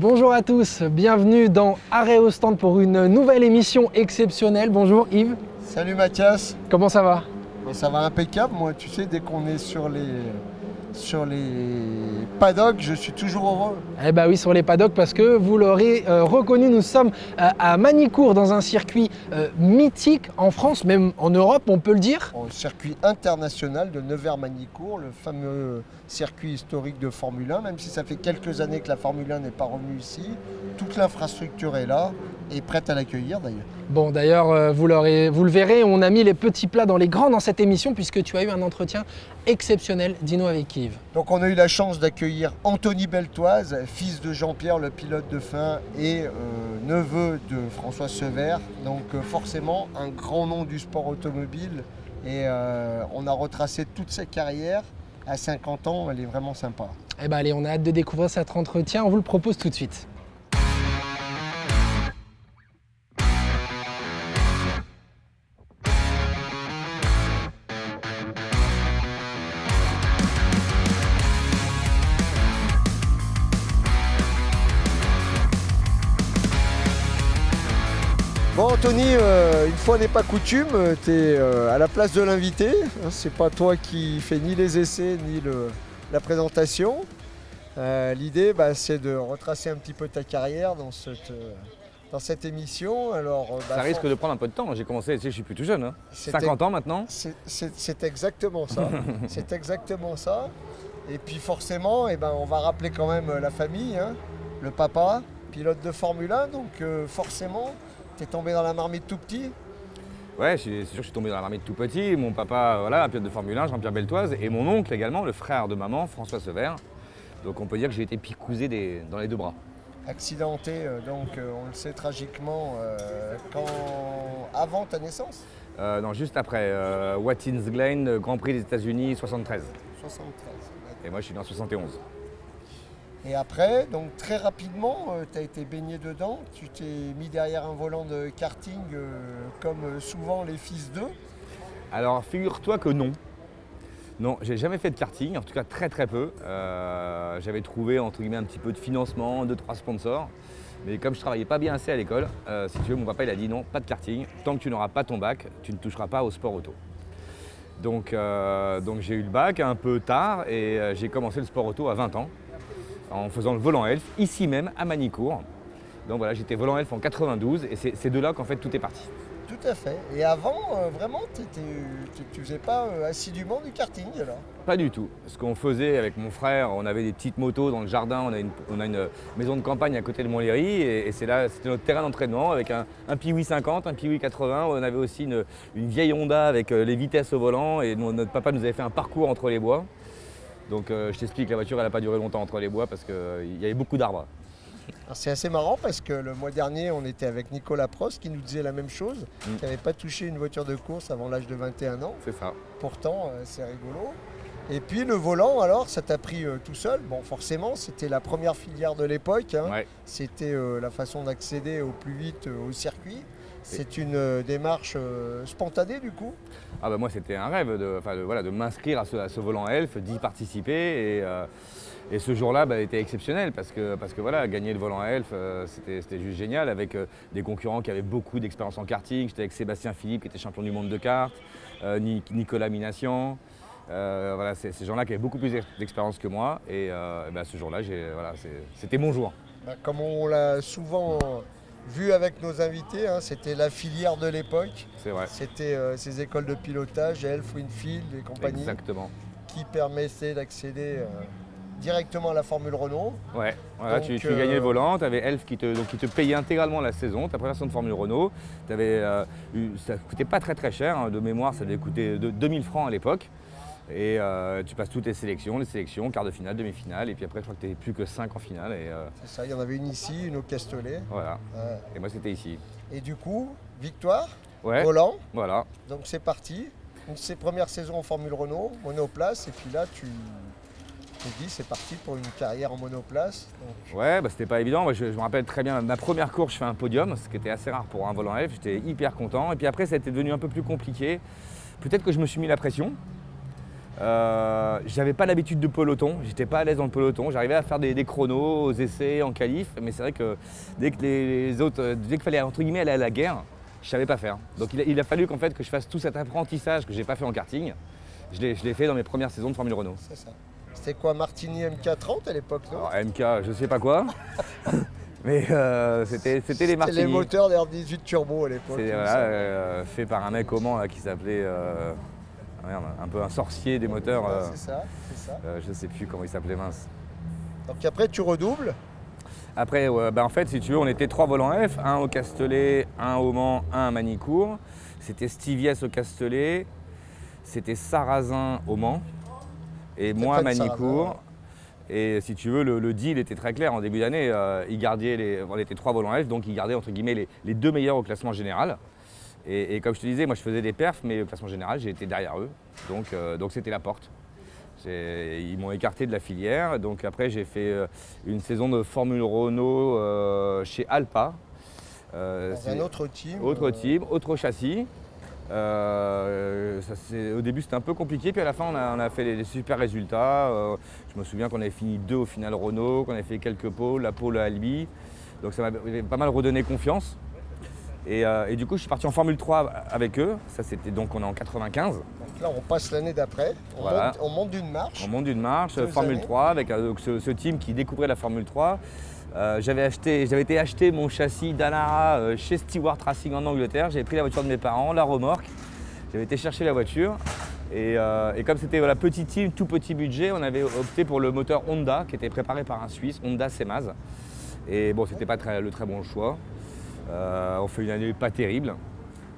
Bonjour à tous, bienvenue dans Arrêt au stand pour une nouvelle émission exceptionnelle. Bonjour Yves. Salut Mathias. Comment ça va? Ça va impeccable, moi tu sais, dès qu'on est sur les paddocks, je suis toujours heureux. Eh bien oui, sur les paddocks, parce que vous l'aurez reconnu, nous sommes à Manicourt dans un circuit mythique en France, même en Europe on peut le dire. Au circuit international de Nevers-Manicourt, le fameux circuit historique de Formule 1, même si ça fait quelques années que la Formule 1 n'est pas revenue ici, toute l'infrastructure est là et prête à l'accueillir d'ailleurs. Bon d'ailleurs, vous le verrez, on a mis les petits plats dans les grands dans cette émission puisque tu as eu un entretien exceptionnel. Dis-nous avec Yves. Donc on a eu la chance d'accueillir Anthony Beltoise, fils de Jean-Pierre, le pilote de F1 et neveu de François Sevère. Donc forcément un grand nom du sport automobile et on a retracé toute sa carrière. À 50 ans, elle est vraiment sympa. Eh bien allez, on a hâte de découvrir cet entretien, on vous le propose tout de suite. Bon Anthony, une fois n'est pas coutume, tu es à la place de l'invité. C'est pas toi qui fais ni les essais ni la présentation. L'idée c'est de retracer un petit peu ta carrière dans cette émission. Alors, ça risque de prendre un peu de temps. J'ai commencé, je suis plus tout jeune. Hein. 50 ans maintenant. C'est exactement ça. C'est exactement ça. Et puis forcément, on va rappeler quand même la famille, hein. Le papa, pilote de Formule 1, donc forcément... T'es tombé dans la marmite tout petit? Ouais, c'est sûr que je suis tombé dans la marmite tout petit. Mon papa, voilà, un pilote de Formule 1, Jean-Pierre Beltoise, et mon oncle également, le frère de maman, François Sevère. Donc on peut dire que j'ai été picousé dans les deux bras. Accidenté, donc on le sait tragiquement, avant ta naissance? Non, juste après, Watkins Glen, Grand Prix des États-Unis, 73. 73. Et moi je suis né en 71. Et après, donc très rapidement, tu as été baigné dedans, tu t'es mis derrière un volant de karting comme souvent les fils d'eux. Alors figure-toi que non. Non, j'ai jamais fait de karting, en tout cas très très peu. J'avais trouvé entre guillemets un petit peu de financement, 2-3 sponsors. Mais comme je travaillais pas bien assez à l'école, si tu veux, mon papa il a dit non, pas de karting. Tant que tu n'auras pas ton bac, tu ne toucheras pas au sport auto. Donc j'ai eu le bac un peu tard et j'ai commencé le sport auto à 20 ans. En faisant le volant elf, ici même, à Manicourt. Donc voilà, j'étais volant elf en 92 et c'est de là qu'en fait tout est parti. Tout à fait. Et avant, vraiment, tu faisais pas assidûment du karting alors? Pas du tout. Ce qu'on faisait avec mon frère, on avait des petites motos dans le jardin, on a une maison de campagne à côté de Montlhéry et c'est là, c'était notre terrain d'entraînement avec un Piwi 50, un Piwi 80. On avait aussi une vieille Honda avec les vitesses au volant et notre papa nous avait fait un parcours entre les bois. Donc je t'explique, la voiture elle n'a pas duré longtemps entre les bois parce qu'il y avait beaucoup d'arbres. C'est assez marrant parce que le mois dernier on était avec Nicolas Prost qui nous disait la même chose, qui n'avait pas touché une voiture de course avant l'âge de 21 ans. C'est ça. Pourtant c'est rigolo. Et puis le volant alors, ça t'a pris tout seul. Bon forcément c'était la première filière de l'époque, hein. Ouais. C'était la façon d'accéder au plus vite au circuit. C'est une démarche spontanée du coup? Ah bah moi c'était un rêve de m'inscrire à ce volant elf, d'y participer et ce jour-là était exceptionnel parce que voilà, gagner le volant elf c'était juste génial avec des concurrents qui avaient beaucoup d'expérience en karting. J'étais avec Sébastien Philippe qui était champion du monde de kart, Nicolas Minassian. Voilà, ces gens-là qui avaient beaucoup plus d'expérience que moi et ce jour-là c'était mon jour. Comme on l'a souvent vu avec nos invités, hein, c'était la filière de l'époque. C'est vrai. C'était ces écoles de pilotage, Elf, Winfield et compagnie. Exactement. Qui permettaient d'accéder directement à la Formule Renault. Ouais, voilà, tu gagnais le volant, tu avais Elf qui te payait intégralement la saison, ta première saison de Formule Renault. Ça ne coûtait pas très très cher, hein, de mémoire ça devait coûter 2000 francs à l'époque. Et tu passes toutes les sélections, quart de finale, demi-finale, et puis après je crois que tu n'es plus que 5 en finale. C'est ça, il y en avait une ici, une au Castellet. Voilà, et moi c'était ici. Et du coup, victoire, ouais. Volant, voilà. Donc c'est parti. Donc ces premières saisons en Formule Renault, monoplace, et puis là tu te dis c'est parti pour une carrière en monoplace. Donc... Ouais, c'était pas évident. Moi, je me rappelle très bien, ma première course, je fais un podium, ce qui était assez rare pour un volant F, j'étais hyper content. Et puis après, ça a été devenu un peu plus compliqué. Peut-être que je me suis mis la pression. J'avais pas l'habitude de peloton, j'étais pas à l'aise dans le peloton. J'arrivais à faire des chronos, aux essais, en qualif, mais c'est vrai que dès qu'il fallait entre guillemets aller à la guerre, je savais pas faire. Donc il a fallu qu'en fait que je fasse tout cet apprentissage que j'ai pas fait en karting. Je l'ai fait dans mes premières saisons de Formule Renault. C'est ça. C'était quoi, Martini MK30 à l'époque, non? Alors, MK, je sais pas quoi, mais c'était les Martini. C'était les moteurs d'R18 Turbo à l'époque. C'est voilà, fait par un mec au Mans là, qui s'appelait un peu un sorcier des moteurs. C'est ça, c'est ça. Je sais plus comment il s'appelait, mince. Donc après, tu redoubles. Après, en fait, si tu veux, on était 3 volants F, un au Castellet, un au Mans, un à Manicourt. C'était Stiviès au Castellet, c'était Sarrazin au Mans et moi à Manicourt. Et si tu veux, le deal était très clair en début d'année. On était 3 volants F, donc ils gardaient entre guillemets les 2 meilleurs au classement général. Et comme je te disais, moi je faisais des perfs, mais au classement général, j'ai été derrière eux. Donc c'était la porte. Ils m'ont écarté de la filière. Donc après, j'ai fait une saison de Formule Renault chez Alpa. Dans un autre team. Autre team, autre châssis. Au début, c'était un peu compliqué. Puis à la fin, on a fait des super résultats. Je me souviens qu'on avait fini 2 au final Renault, qu'on avait fait quelques pôles, la pôle à Albi. Donc ça m'avait pas mal redonné confiance. Et du coup, je suis parti en Formule 3 avec eux. Ça, c'était donc, on est en 95. Donc là, on passe l'année d'après. On monte d'une marche. On monte d'une marche, Formule 3, avec ce team qui découvrait la Formule 3. J'avais été acheter mon châssis Dallara chez Stewart Racing en Angleterre. J'avais pris la voiture de mes parents, la remorque. J'avais été chercher la voiture. Et comme c'était la petite team, tout petit budget, on avait opté pour le moteur Honda qui était préparé par un Suisse, Honda Semaz. Et bon, c'était pas le très bon choix. On fait une année pas terrible.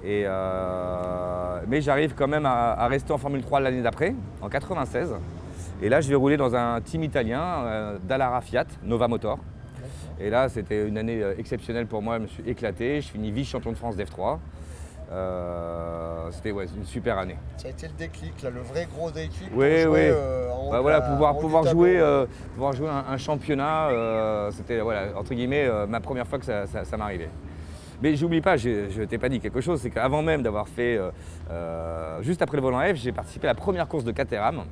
Mais j'arrive quand même à rester en Formule 3 l'année d'après, en 96. Et là, je vais rouler dans un team italien, Dallara Fiat, Nova Motor. Et là, c'était une année exceptionnelle pour moi. Je me suis éclaté. Je finis vice-champion de France d'F3. C'était une super année. Ça a été le déclic, là, le vrai gros déclic. Oui, pour oui. jouer, Pouvoir jouer un championnat, c'était entre guillemets ma première fois que ça m'arrivait. Mais j'oublie pas, je t'ai pas dit quelque chose, c'est qu'avant même d'avoir fait, juste après le volant F, j'ai participé à la première course de Caterham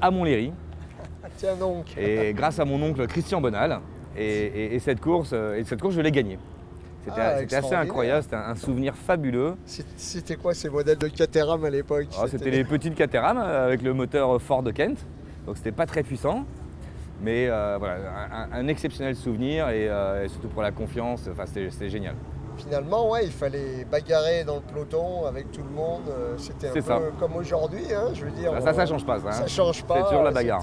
à Montlhéry. Tiens donc. Et grâce à mon oncle Christian Bonal. Et cette course, je l'ai gagnée. C'était assez incroyable, c'était un souvenir fabuleux. C'était quoi ces modèles de Caterham à l'époque? C'était les petites Caterham avec le moteur Ford de Kent, donc c'était pas très puissant. Mais un exceptionnel souvenir et surtout pour la confiance, c'était génial. Finalement, il fallait bagarrer dans le peloton avec tout le monde. C'était un peu comme aujourd'hui, hein, je veux dire. Ça change pas, ça. Ça change pas. C'est toujours la bagarre.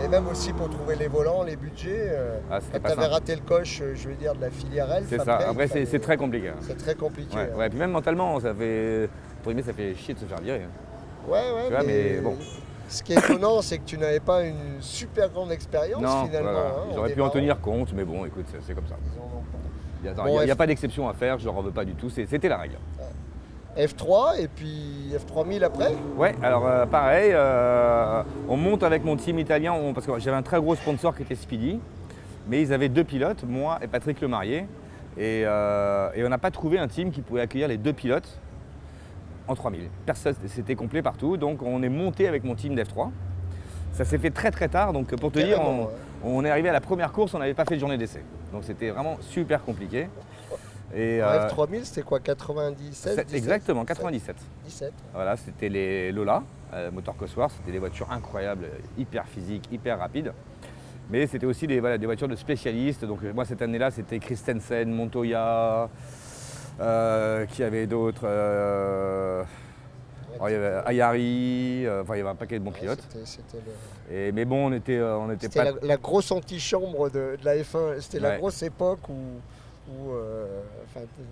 Et même aussi pour trouver les volants, les budgets. Quand tu avais raté le coche, je veux dire, de la filière Elf. C'est ça. Après, c'est très compliqué. C'est très compliqué. Ouais. Puis même mentalement, ça fait chier de se faire virer. Ouais, mais bon. Ce qui est étonnant, c'est que tu n'avais pas une super grande expérience finalement. Voilà. Hein, j'aurais pu en tenir compte, mais bon, écoute, c'est comme ça. Il n'y a pas d'exception à faire, je n'en veux pas du tout, c'était la règle. F3 et puis F3000 après? Ouais, alors pareil, on monte avec mon team italien, parce que j'avais un très gros sponsor qui était Speedy, mais ils avaient 2 pilotes, moi et Patrick Lemarié, et on n'a pas trouvé un team qui pouvait accueillir les 2 pilotes en 3000. Personne, c'était complet partout, donc on est monté avec mon team d'F3. Ça s'est fait très très tard, donc pour te dire, on est arrivé à la première course, on n'avait pas fait de journée d'essai. Donc c'était vraiment super compliqué. Et F3000, c'était quoi, 97 17? Exactement, 97. 17. Voilà, c'était les Lola, moteur Cosworth, c'était des voitures incroyables, hyper physiques, hyper rapides. Mais c'était aussi des voitures de spécialistes. Donc moi cette année-là, c'était Christensen, Montoya, qui avait d'autres. Il y avait Ayari, il y avait un paquet de bons pilotes. Mais bon, on était pas. C'était la grosse antichambre de la F1. C'était la grosse époque où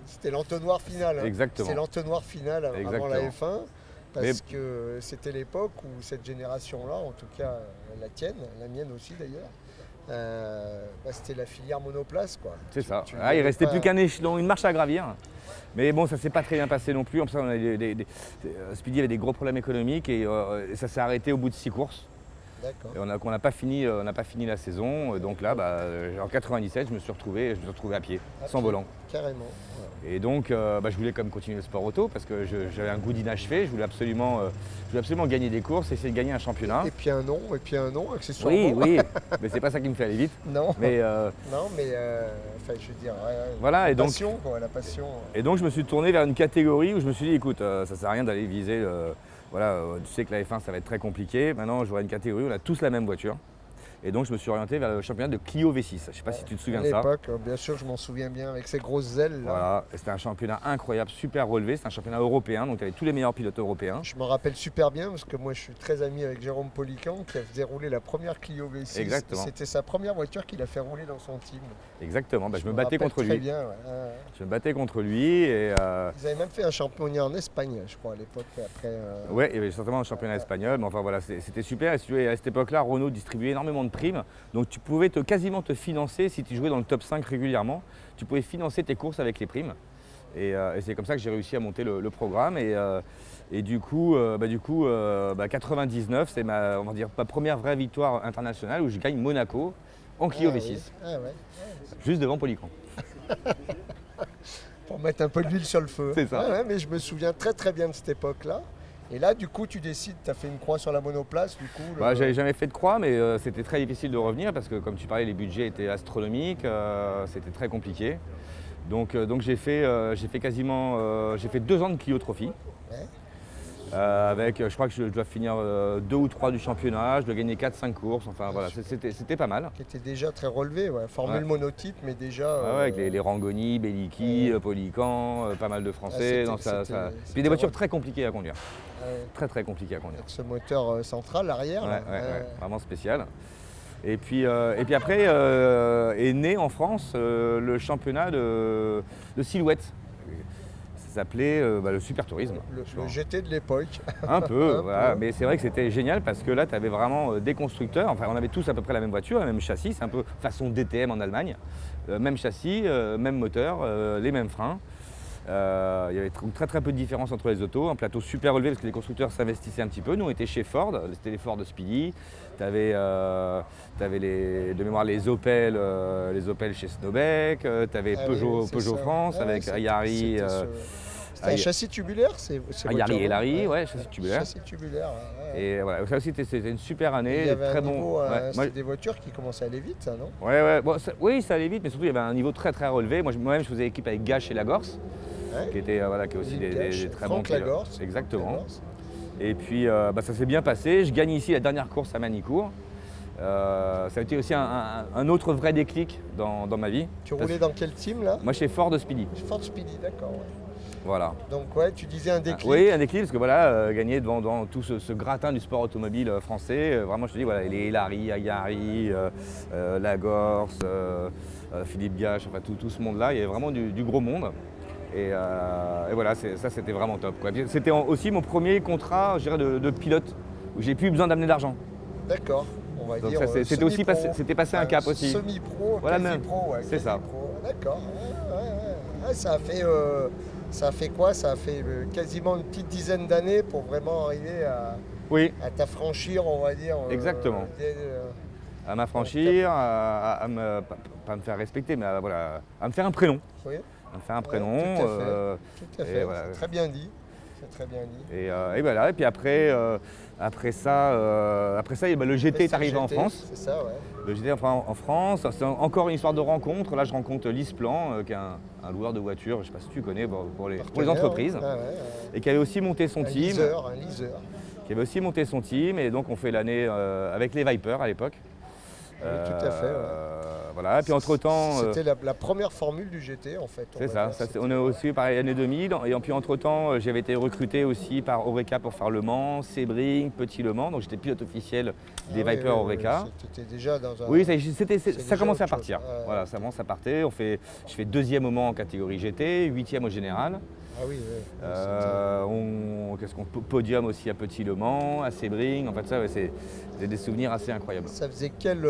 c'était l'entonnoir final. Hein. Exactement. C'était l'entonnoir final avant la F1. Parce que c'était l'époque où cette génération-là, en tout cas la tienne, la mienne aussi d'ailleurs, c'était la filière monoplace, quoi. C'est ça. Il restait plus qu'un échelon, une marche à gravir. Mais bon, ça s'est pas très bien passé non plus. En plus, Speedy avait des gros problèmes économiques et ça s'est arrêté au bout de 6 courses. D'accord. Et on n'a pas fini la saison. Donc là, en 97, je me suis retrouvé à pied, sans volant. Carrément. Ouais. Et donc, je voulais quand même continuer le sport auto parce que j'avais un goût d'inachevé. Je voulais absolument gagner des courses, essayer de gagner un championnat. Et puis un nom, accessoirement. Oui, mais c'est pas ça qui me fait aller vite. Non. Mais, Non, mais enfin, je veux dire, voilà, la passion, quoi, la passion. Et donc, je me suis tourné vers une catégorie où je me suis dit, écoute, ça sert à rien d'aller viser. Tu sais que la F1, ça va être très compliqué. Maintenant, j'aurai une catégorie où on a tous la même voiture. Et donc, je me suis orienté vers le championnat de Clio V6. Je ne sais pas si tu te souviens de ça. À l'époque, bien sûr, je m'en souviens bien, avec ces grosses ailes. Là. Voilà, c'était un championnat incroyable, super relevé. C'est un championnat européen, donc il y avait tous les meilleurs pilotes européens. Je me rappelle super bien, parce que moi, je suis très ami avec Jérôme Polican, qui a fait rouler la première Clio V6. Exactement. C'était sa première voiture qu'il a fait rouler dans son team. Exactement, je me battais contre lui. Très bien, ouais. Je me battais contre lui. Et, Ils avaient même fait un championnat en Espagne, je crois, à l'époque. Ouais, il y avait certainement un championnat espagnol, mais enfin voilà, c'était super. Et si tu veux, à cette époque-là, Renault distribuait énormément de primes. Donc tu pouvais quasiment te financer, si tu jouais dans le top 5 régulièrement, tu pouvais financer tes courses avec les primes. Et c'est comme ça que j'ai réussi à monter le programme. Et du coup, 99, c'est ma première vraie victoire internationale où je gagne Monaco en Clio V6. Oui. Ah, ouais. Juste devant Polican. Pour mettre un peu d'huile sur le feu. C'est ça. Ouais, mais je me souviens très très bien de cette époque-là. Et là, du coup, tu décides, tu as fait une croix sur la monoplace, du coup. J'avais jamais fait de croix, mais c'était très difficile de revenir parce que, comme tu parlais, les budgets étaient astronomiques, c'était très compliqué. Donc j'ai fait 2 ans de Clio Trophy. Ouais. Je crois que je dois finir 2 ou 3 du championnat, je dois gagner 4-5 courses, enfin voilà, c'était pas mal. Qui était déjà très relevé, ouais. Formule monotype, mais déjà. Avec les Rangoni, Belliki, Polican, pas mal de Français. Puis des voitures très compliquées à conduire. Très très compliquées à conduire. Avec ce moteur central arrière. Ouais, vraiment spécial. Et puis après est né en France le championnat de silhouette. Ça s'appelait le Super Tourisme. Le GT de l'époque. Un peu, voilà. Mais c'est vrai que c'était génial parce que là, tu avais vraiment des constructeurs. Enfin, on avait tous à peu près la même voiture, le même châssis. C'est un peu façon DTM en Allemagne. Même châssis, même moteur, les mêmes freins. Il y avait très très peu de différence entre les autos. Un plateau super relevé parce que les constructeurs s'investissaient un petit peu. Nous, on était chez Ford. C'était les Ford de Speedy. Tu avais de mémoire les Opel chez Snowbeck. Tu avais Peugeot France avec Ayari. C'était un châssis tubulaire, Ayari et Larry, châssis tubulaire. Châssis tubulaire. Et voilà, ça aussi c'était une super année. Il y avait très un niveau, c'était Ouais. des voitures qui commençaient à aller vite, ça, non? Bon, oui, ça allait vite, mais surtout il y avait un niveau très très relevé. Moi-même, je faisais équipe avec Gache et Lagorce, qui étaient qui aussi des très bons pilotes. Lagorce. Exactement. Lagorce. Et puis ça s'est bien passé. Je gagne ici la dernière course à Manicourt. Ça a été aussi un autre vrai déclic dans ma vie. Tu roulais dans quel team là? Moi chez Ford Speedy. Ford Speedy, d'accord. Ouais. Voilà. Donc tu disais un déclic. Oui, un déclic, parce que gagner devant tout ce gratin du sport automobile français, vraiment je te dis, les Larry, Ayari, Lagorce, Philippe Gache, enfin tout ce monde-là, il y avait vraiment du gros monde. Et voilà, ça c'était vraiment top, quoi. C'était aussi mon premier contrat, je dirais, de pilote, où j'ai plus besoin d'amener d'argent. D'accord, on va Donc dire. c'était aussi c'était passé un cap aussi. Semi-pro, voilà, quasi-pro, c'est ça. D'accord, ouais, ça a fait quoi? Ça a fait quasiment une petite dizaine d'années pour vraiment arriver à t'affranchir, on va dire. Exactement. À m'affranchir, pas me faire respecter, mais à me faire un prénom. Oui. À me faire un prénom. Tout à fait. Voilà. C'est très bien dit. Très bien dit. Et voilà. Et puis après ça, le GT est arrivé en France. C'est ça, ouais. Le GT en France, c'est encore une histoire de rencontre. Là, je rencontre Lisplan, qui est un loueur de voitures, je ne sais pas si tu connais, pour les entreprises, et qui avait aussi monté son team. Un leaser. Qui avait aussi monté son team, et donc on fait l'année avec les Vipers à l'époque. Oui, tout à fait. Voilà, et puis entre-temps... C'était la première formule du GT en fait. C'est ça, on est aussi pareil l'année 2000, et puis entre-temps j'avais été recruté aussi par Oreca pour faire Le Mans, Sebring, Petit Le Mans, donc j'étais pilote officiel des Vipers Oreca. C'était déjà dans un... Oui, ça commençait à partir. Voilà, ça commence à partir. Je fais 2e au Mans en catégorie GT, 8e au général. Ah oui, oui. Qu'est-ce qu'on podium aussi à Petit Le Mans, à Sebring. En fait, ça, ouais, c'est des souvenirs assez incroyables. Ça faisait quel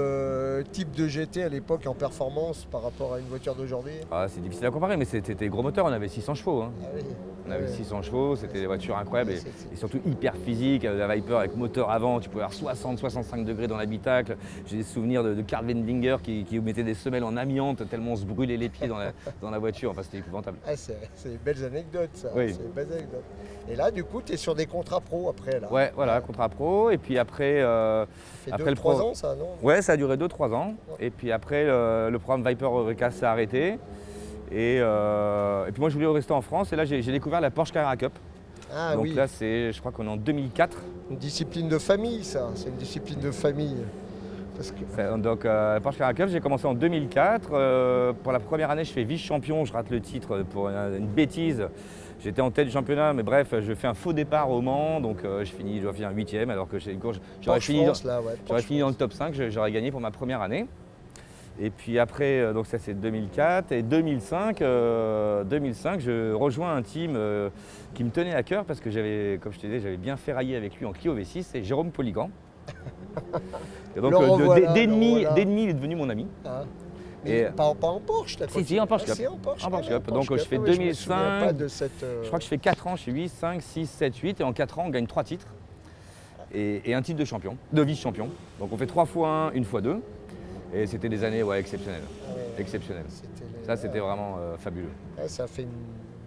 type de GT à l'époque en performance par rapport à une voiture d'aujourd'hui? Ah, c'est difficile à comparer, mais c'était gros moteur. On avait 600 chevaux. Hein. Ah oui. On avait 600 chevaux, c'était des voitures incroyables C'est- et surtout hyper physiques. La Viper avec moteur avant, tu pouvais avoir 60-65 degrés dans l'habitacle. J'ai des souvenirs de Karl Wendinger qui mettait des semelles en amiante tellement on se brûlait les pieds dans la voiture. Enfin, c'était épouvantable. Ah, c'est des belles anecdotes, ça. Oui. C'est des belles anecdotes. Et là, du coup, tu es sur des contrats pro après, là. Ouais, voilà, contrat pro. Et puis après, Ça fait après 2-3 pro- ans, ça, non? ouais, ça a duré 2-3 ans. Et puis après, le programme Viper Eureka s'est arrêté. Et puis moi, je voulais rester en France. Et là, j'ai découvert la Porsche Carrera Cup. Ah Donc oui, là, je crois qu'on est en 2004. une discipline de famille, ça. C'est une discipline de famille. Parce que... Donc, Porsche Carrera Cup, j'ai commencé en 2004. Pour la première année, je fais vice-champion. Je rate le titre pour une bêtise. J'étais en tête du championnat, mais bref, je fais un faux départ au Mans. Donc, je dois finir 8e, alors que j'ai une course. J'aurais Porsche fini, France, là, ouais. j'aurais Porsche fini dans le France. top 5, j'aurais gagné pour ma première année. Et puis après, donc ça c'est 2004. Et 2005, je rejoins un team qui me tenait à cœur parce que j'avais, comme je te disais, j'avais bien ferraillé avec lui en Clio V6, c'est Jérôme Poligan. Et donc Le revoilà, d'ennemi, le revoilà. il est devenu mon ami. Hein. Et- Mais pas en Porsche, t'as Si, en Porsche Cup. Si, en Porsche. En Porsche Ah, Cup. Donc, je fais Ah oui, je me souviens 2005. pas de cette, Je crois que je fais 4 ans, je fais 8, 5, 6, 7, 8. Et en 4 ans, on gagne 3 titres. Et un titre de champion, de vice-champion. Donc on fait 3 fois 1, 1 fois 2. Et c'était des années exceptionnelles. Ah ouais, Exceptionnelles. c'était Ça, c'était vraiment fabuleux. ouais, ça a fait une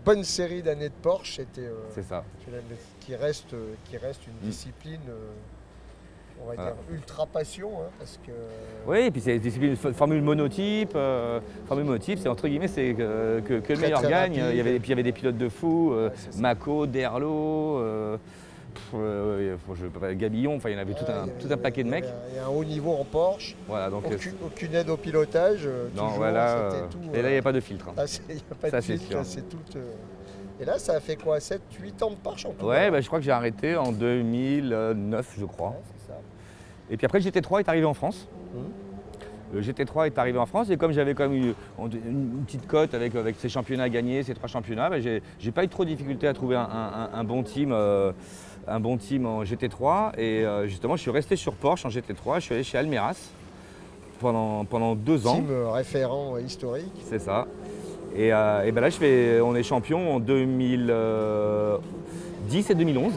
bonne série d'années de Porsche. C'était, C'est ça. qui reste une discipline, on va Voilà. dire, ultra passion, hein, parce que... Oui, et puis c'est une formule monotype. Formule monotype, c'est entre guillemets, c'est que le Très, meilleur très gagne. rapide. Il y avait des pilotes de fou, c'est ça. Mako, Derlo, Gabillon, enfin il y en avait tout un paquet de mecs. Il y a un haut niveau en Porsche, Voilà, donc aucune aide au pilotage. non, toujours, voilà. c'était tout, Et là, il n'y a pas de filtre. hein. ah, il n'y a pas Ça, de c'est filtre, sûr. là, c'est tout. Et là, ça a fait quoi, 7-8 ans de Porsche en tout? Ouais, bah, je crois que j'ai arrêté en 2009, je crois. Ouais, c'est ça. Et puis après, le GT3 est arrivé en France. Mhm. Le GT3 est arrivé en France et comme j'avais quand même eu une petite cote avec ces championnats à gagner, ces 3 championnats, bah, j'ai pas eu trop de difficulté à trouver un bon team en GT3. Et justement, je suis resté sur Porsche en GT3. Je suis allé chez Almeras pendant 2 ans. Team référent historique. C'est ça. Et ben là, on est champion en 2010 et 2011.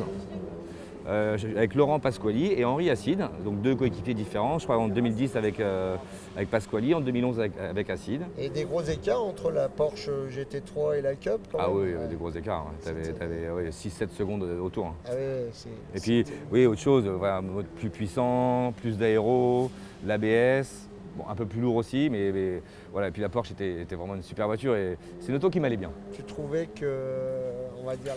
Avec Laurent Pasquali et Henri Acide, donc 2 coéquipiers différents. Je crois en 2010 avec Pasquali, en 2011 avec Acide. Et des gros écarts entre la Porsche GT3 et la Cup quand Ah même. oui, Ouais. des gros écarts. Hein. Tu C'était- avais 6-7 secondes autour. Hein. Ah ouais, Et puis, oui, autre chose, voilà, mode plus puissant, plus d'aéro, l'ABS, bon, un peu plus lourd aussi, mais voilà. Et puis la Porsche était vraiment une super voiture et c'est une auto qui m'allait bien. tu trouvais que, on va dire,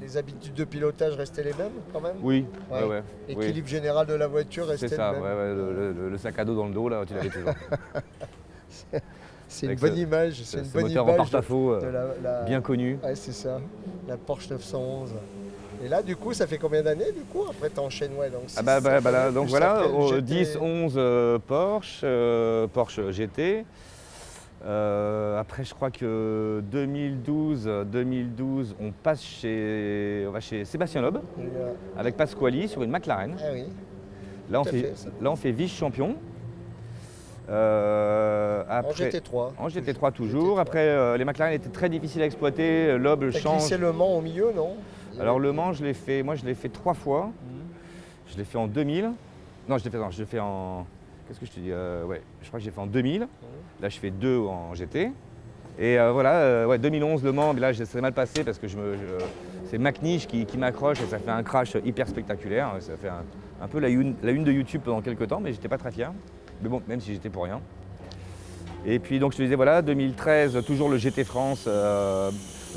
les habitudes de pilotage restaient les mêmes quand même? Oui, Ouais. ouais. L'équilibre général de la voiture restait C'est ça, le même. le sac à dos dans le dos, là, tu l'avais toujours. C'est une Avec bonne ce- image, c'est une Ce bonne moteur en image porte-à-faux, de la- bien connu. Ouais, c'est ça, la Porsche 911. Et là, du coup, ça fait combien d'années, du coup? Après, t'enchaînes, ouais, donc Ah bah, six, sept là, années, donc plus voilà, après, le au GT. 10, 11 Porsche, Porsche GT. Après, je crois que 2012, on va chez Sébastien Loeb avec Pasquali sur une McLaren. Ah oui, Là, tout à fait, ça. on fait vice-champion. en Après, GT3. en GT3 toujours. GT3. Après, les McLaren étaient très difficiles à exploiter. Loeb T'as change. glissé le Mans au milieu, non? Alors le Mans, je l'ai fait 3 fois. Mhm. Je l'ai fait en 2000. Non, je l'ai fait en... Qu'est-ce que je te dis ouais, je crois que j'ai fait en 2000. Là, je fais 2 en GT. Et voilà, 2011, Le Mans, mais là, ça s'est mal passé parce que c'est McNish qui m'accroche et ça fait un crash hyper spectaculaire. Ça fait un peu la une de YouTube pendant quelques temps, mais j'étais pas très fier. Mais bon, même si j'étais pour rien. Et puis, donc, je te disais, voilà, 2013, toujours le GT France.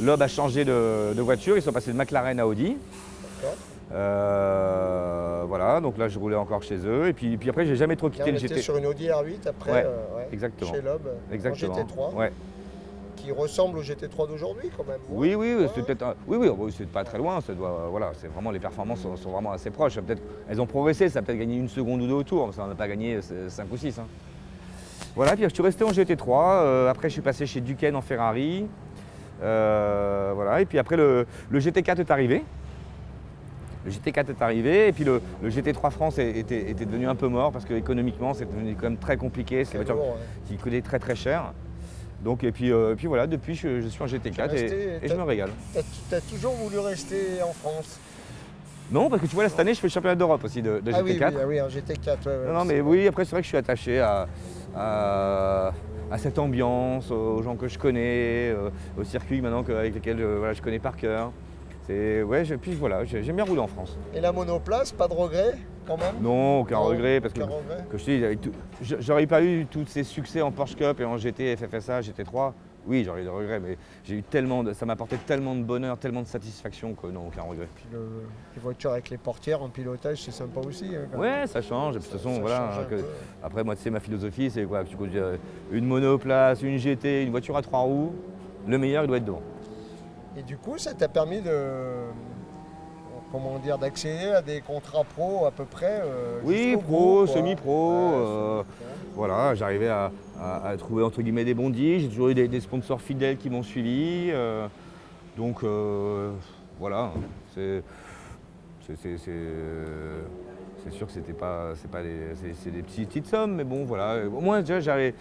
Loeb a changé de voiture. Ils sont passés de McLaren à Audi. D'accord. Voilà, donc là je roulais encore chez eux et puis après j'ai jamais trop Là, quitté on le était GT. sur une Audi R8 après, Ouais, exactement. chez Loeb, Exactement. en GT3, Ouais. qui ressemble au GT3 d'aujourd'hui quand même. Oui, Ouais. c'est peut-être oui, c'est pas très loin. Ça doit, voilà, c'est vraiment les performances sont vraiment assez proches. Peut-être elles ont progressé, ça a peut-être gagné 1 seconde ou 2 au tour, mais ça n'en a pas gagné 5 ou 6. Hein. Voilà, puis je suis resté en GT3. Après je suis passé chez Duquesne en Ferrari. Voilà. Et puis après, le GT4 est arrivé. Le GT4 est arrivé et puis le GT3 France était devenu un peu mort parce qu'économiquement, c'est devenu quand même très compliqué. C'est une voiture qui coûtait très très cher. Donc, et puis voilà, depuis, je suis en GT4 et je me régale. Tu as toujours voulu rester en France? Non, parce que tu vois, là, cette année, je fais le championnat d'Europe aussi de GT4. Oui, en GT4. Ouais, non, mais oui, après, c'est vrai que je suis attaché à cette ambiance, aux gens que je connais, au circuit maintenant avec lesquels je connais par cœur. Puis voilà, j'aime bien rouler en France. Et la monoplace, pas de regret quand même? Non, aucun regret, parce que regret. je te dis, j'aurais pas eu tous ces succès en Porsche Cup et en GT, FFSA, GT3. Oui, j'aurais eu des regrets, mais ça m'a apporté tellement de bonheur, tellement de satisfaction que non, aucun regret. Puis les voitures avec les portières en pilotage, c'est sympa aussi. Hein, ouais, ça change. Et puis, de toute façon, voilà. Après, moi, tu sais, ma philosophie, c'est quoi? Tu conduis une monoplace, une GT, une voiture à 3 roues. Le meilleur, il doit être devant. Et du coup, ça t'a permis d'accéder à des contrats pro à peu près oui, pro, semi-pro. Voilà, j'arrivais à trouver entre guillemets des bons deals. J'ai toujours eu des sponsors fidèles qui m'ont suivi. Donc voilà, c'est sûr que c'est des petites sommes, mais bon voilà. Au moins déjà j'avais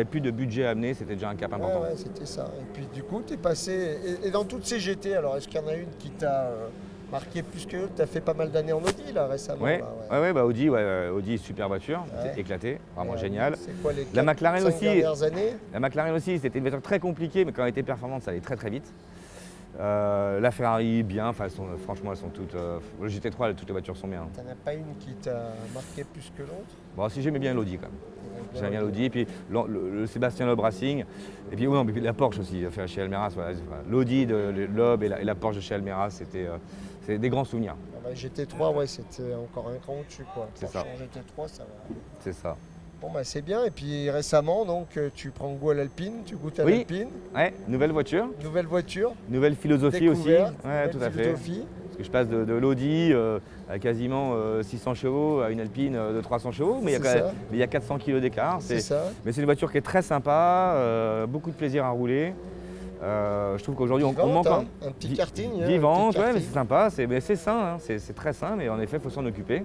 plus de budget à amener, c'était déjà un cap important. Ouais, c'était ça. Et puis du coup, tu es passé. Et dans toutes ces GT, alors est-ce qu'il y en a une qui t'a marqué plus que l'autre? Tu as fait pas mal d'années en Audi là récemment. Audi, super voiture, éclatée, vraiment géniale. C'est quoi les la McLaren aussi. Dernières années? La McLaren aussi, c'était une voiture très compliquée, mais quand elle était performante, ça allait très très vite. La Ferrari, bien, franchement, elles sont toutes. Le GT3, toutes les voitures sont bien. T'en as pas une qui t'a marqué plus que l'autre? Bon, si j'aimais bien l'Audi quand même. J'aimais bien l'Audi, et puis le Sébastien Loeb Racing, et puis, puis la Porsche aussi, chez Almeras. Voilà, l'Audi de Loeb et la Porsche de chez Almeras, c'est des grands souvenirs. GT3, c'était encore un cran au-dessus, quoi. C'est ça. GT3, ça va. C'est ça. Bon, c'est bien. Et puis récemment, donc, tu prends goût à l'Alpine, tu goûtes à l'Alpine. Ouais, nouvelle voiture. Nouvelle philosophie aussi. Ouais, tout à fait. Parce que je passe de l'Audi à quasiment 600 chevaux à une Alpine de 300 chevaux, mais il y a 400 kg d'écart. Mais c'est une voiture qui est très sympa, beaucoup de plaisir à rouler. Je trouve qu'aujourd'hui on manque un petit karting. Vivante, mais c'est sympa, c'est sain, c'est très sain, mais en effet il faut s'en occuper.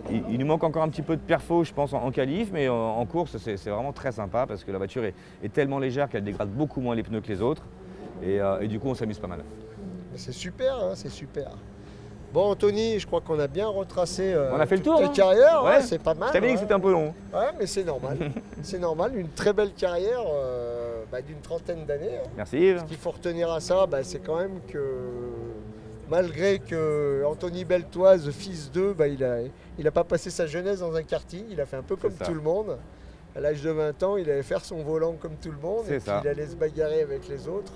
Il nous manque encore un petit peu de perfo, je pense, en qualif, mais en course c'est vraiment très sympa parce que la voiture est tellement légère qu'elle dégrade beaucoup moins les pneus que les autres. Et du coup on s'amuse pas mal. C'est super, c'est super. Bon Anthony, je crois qu'on a bien retracé on a fait le tour, ta carrière, c'est pas mal. Je t'avais dit que c'était un peu long. Ouais, mais c'est normal. C'est normal, une très belle carrière d'une trentaine d'années. Merci Yves. Ce qu'il faut retenir à ça, c'est quand même que malgré que Anthony Beltoise, fils d'eux, il a pas passé sa jeunesse dans un karting, il a fait un peu comme tout le monde. À l'âge de 20 ans, il allait faire son volant comme tout le monde, puis il allait se bagarrer avec les autres.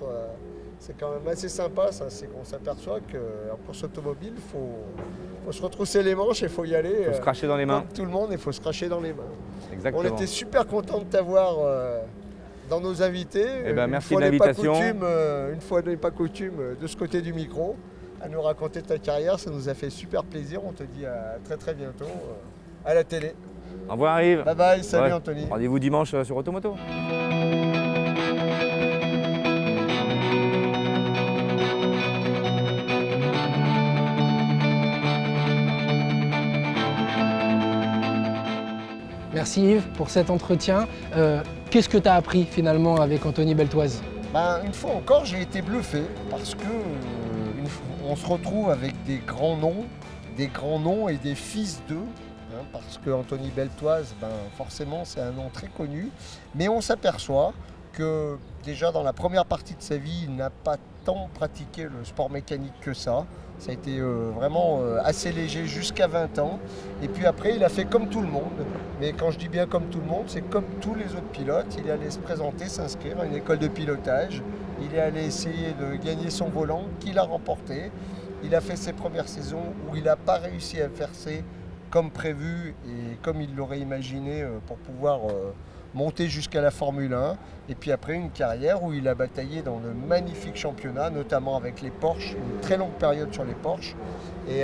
C'est quand même assez sympa, ça. C'est qu'on s'aperçoit qu'en course automobile, il faut se retrousser les manches et il faut y aller. Il faut se cracher dans les mains. Comme tout le monde, il faut se cracher dans les mains. Exactement. On était super contents de t'avoir dans nos invités. Merci de l'invitation. Une fois n'est pas coutume, de ce côté du micro, à nous raconter ta carrière. Ça nous a fait super plaisir. On te dit à très très bientôt à la télé. Au revoir Yves. Bye bye, salut Anthony. Rendez-vous dimanche sur Automoto. Merci Yves pour cet entretien. Qu'est-ce que tu as appris finalement avec Anthony Beltoise? Une fois encore, j'ai été bluffé parce que on se retrouve avec des grands noms et des fils d'eux. Parce que Anthony Beltoise, forcément, c'est un nom très connu. Mais on s'aperçoit que déjà dans la première partie de sa vie, il n'a pas tant pratiqué le sport mécanique que ça. Ça a été vraiment assez léger jusqu'à 20 ans. Et puis après, il a fait comme tout le monde. Mais quand je dis bien comme tout le monde, c'est comme tous les autres pilotes. Il est allé se présenter, s'inscrire à une école de pilotage. Il est allé essayer de gagner son volant, qu'il a remporté. Il a fait ses premières saisons où il n'a pas réussi à percer comme prévu et comme il l'aurait imaginé pour pouvoir monté jusqu'à la Formule 1, et puis après une carrière où il a bataillé dans de magnifiques championnats, notamment avec les Porsche, une très longue période sur les Porsche. Et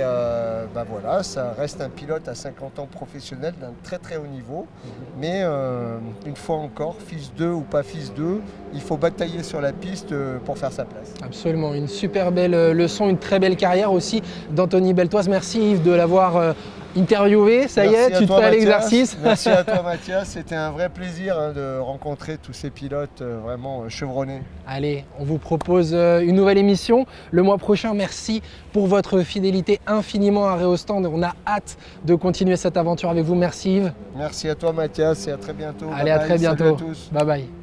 voilà, ça reste un pilote à 50 ans professionnel d'un très très haut niveau. Mais une fois encore, fils d'eux ou pas fils d'eux, il faut batailler sur la piste pour faire sa place. Absolument, une super belle leçon, une très belle carrière aussi d'Anthony Beltoise. Merci Yves de l'avoir interviewé. Ça y est, tu te fais à l'exercice. Merci à toi Mathias, c'était un vrai plaisir de rencontrer tous ces pilotes vraiment chevronnés. Allez, on vous propose une nouvelle émission le mois prochain. Merci pour votre fidélité infiniment à Réostand. On a hâte de continuer cette aventure avec vous. Merci Yves. Merci à toi Mathias et à très bientôt. Allez, Bye à très bye. Salut bientôt. à tous. Bye bye.